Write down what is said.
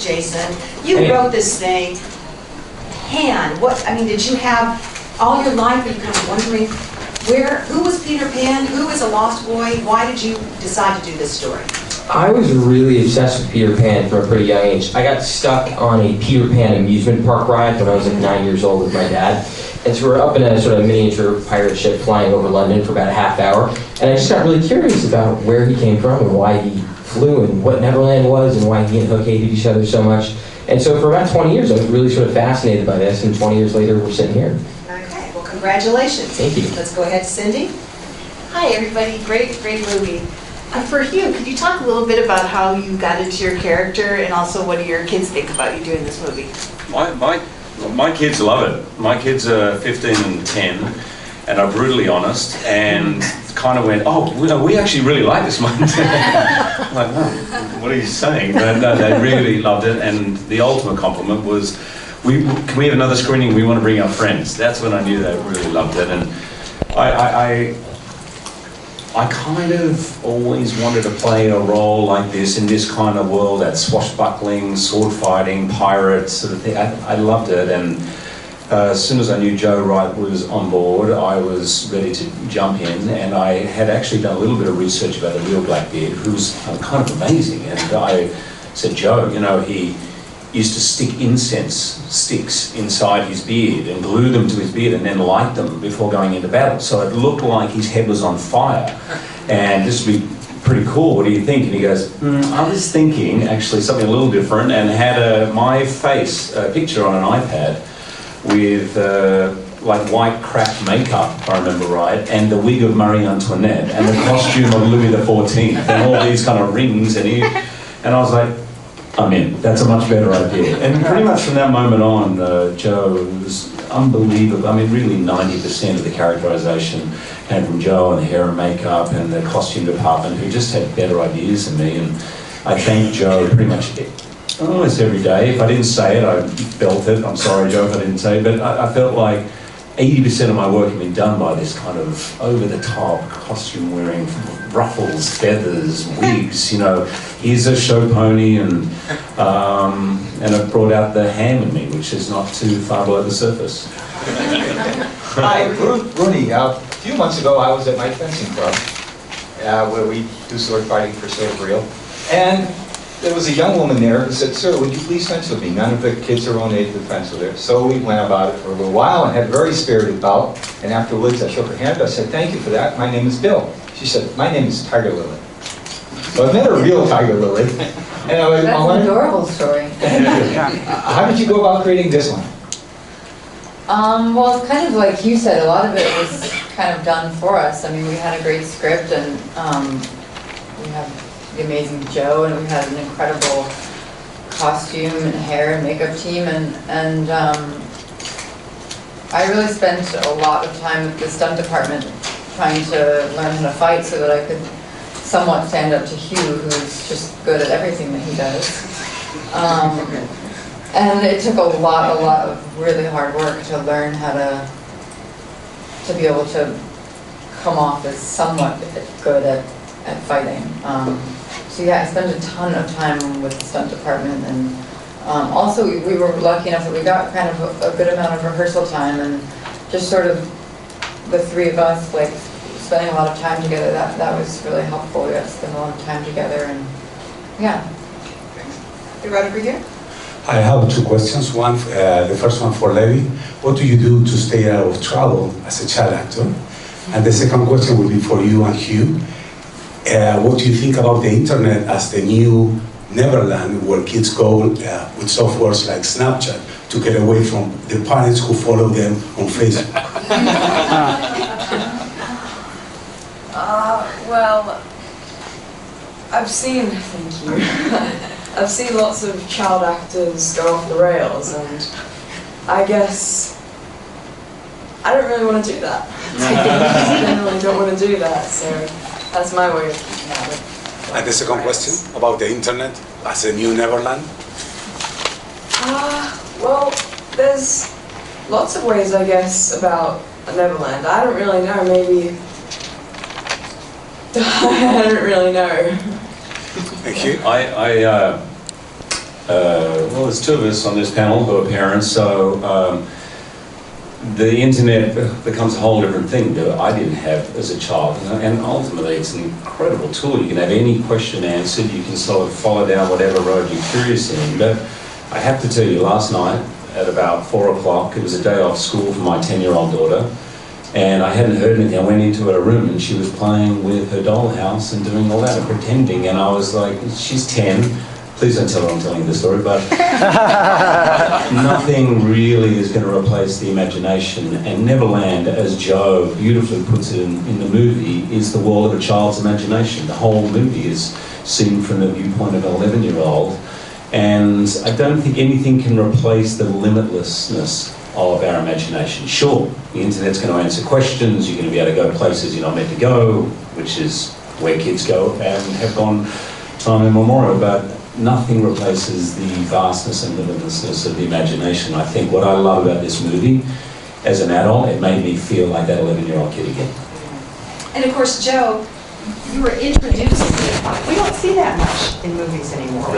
Jason. You wrote this thing. Pan, did you have all your life, are you kind of wondering who was Peter Pan? Who is a lost boy? Why did you decide to do this story? I was really obsessed with Peter Pan from a pretty young age. I got stuck on a Peter Pan amusement park ride when I was like 9 years old with my dad. And so we were up in a sort of miniature pirate ship flying over London for about a half hour. And I just got really curious about where he came from and why he flew and what Neverland was and why he and Hook hated each other so much. And so for about 20 years, I was really sort of fascinated by this. And 20 years later, we're sitting here. Okay, well, congratulations. Thank you. Let's go ahead to Cindy. Hi, everybody. Great movie. For Hugh, could you talk a little bit about how you got into your character, and also what do your kids think about you doing this movie? My kids love it. My kids are 15 and 10, and are brutally honest, and kind of went, oh, we actually really like this one. I'm like, no, what are you saying? But no, they really loved it, and the ultimate compliment was, can we have another screening? We want to bring our friends. That's when I knew they really loved it, and I kind of always wanted to play a role like this in this kind of world, that swashbuckling, sword fighting, pirate sort of thing. I loved it, and as soon as I knew Joe Wright was on board, I was ready to jump in, and I had actually done a little bit of research about the real Blackbeard, who's kind of amazing, and I said, Joe, he used to stick incense sticks inside his beard and glue them to his beard and then light them before going into battle. So it looked like his head was on fire. And this would be pretty cool, what do you think? And he goes, I was thinking actually something a little different, and had my face, a picture on an iPad with like white cracked makeup, if I remember right, and the wig of Marie Antoinette and the costume of Louis XIV and all these kind of rings. And I was like, I'm in. That's a much better idea. And pretty much from that moment on, Joe was unbelievable. Really 90% of the characterization came from Joe and the hair and makeup and the costume department, who just had better ideas than me. And I thank Joe pretty much almost every day. If I didn't say it, I felt it. I'm sorry, Joe, if I didn't say it. But I felt like 80% of my work had been done by this kind of over-the-top costume-wearing, ruffles, feathers, wigs. He's a show pony, and it brought out the ham in me, which is not too far below the surface. Hi, Rooney. A few months ago, I was at my fencing club, where we do sword fighting for sort of real, and there was a young woman there who said, sir, would you please fence with me? None of the kids her own age would fence with her. So we went about it for a little while and had a very spirited bout. And afterwards, I shook her hand. I said, thank you for that. My name is Bill. She said, my name is Tiger Lily. So I met a real Tiger Lily. And I was, that's an adorable story. How did you go about creating this one? Well, it's kind of like you said, a lot of it was kind of done for us. We had a great script, and we have the amazing Joe, and we had an incredible costume and hair and makeup team, and I really spent a lot of time with the stunt department trying to learn how to fight so that I could somewhat stand up to Hugh, who's just good at everything that he does. And it took a lot of really hard work to learn how to be able to come off as somewhat good at fighting. So yeah, I spent a ton of time with the stunt department, and also we were lucky enough that we got kind of a good amount of rehearsal time, and just sort of the three of us like spending a lot of time together, that was really helpful. We got to spend a lot of time together, and yeah. You right over here? I have two questions. One, the first one for Levi. What do you do to stay out of trouble as a child actor? And the second question will be for you and Hugh. What do you think about the internet as the new Neverland, where kids go with softwares like Snapchat to get away from the parents who follow them on Facebook? Well, I've seen, thank you. I've seen lots of child actors go off the rails, and I guess I don't really want to do that. I generally don't want to do that, so that's my way of keeping out of it. And the second question about the internet as a new Neverland? Well, there's lots of ways, I guess, about Neverland. I don't really know, maybe... I don't really know. Thank you. there's two of us on this panel who are parents, so the internet becomes a whole different thing that I didn't have as a child. And ultimately, it's an incredible tool. You can have any question answered. You can sort of follow down whatever road you're curious in. But I have to tell you, last night at about 4 o'clock, it was a day off school for my 10-year-old daughter. And I hadn't heard anything. I went into her room and she was playing with her dollhouse and doing all that and pretending. And I was like, she's 10. Please don't tell her I'm telling you the story, but nothing really is going to replace the imagination. And Neverland, as Joe beautifully puts it in the movie, is the world of a child's imagination. The whole movie is seen from the viewpoint of an 11-year-old. And I don't think anything can replace the limitlessness of our imagination. Sure, the internet's going to answer questions, you're going to be able to go places you're not meant to go, which is where kids go and have gone time immemorial, but nothing replaces the vastness and limitlessness of the imagination. I think what I love about this movie, as an adult, it made me feel like that 11-year-old kid again. And of course, Joe, you were introduced to, we don't see that much in movies anymore, right?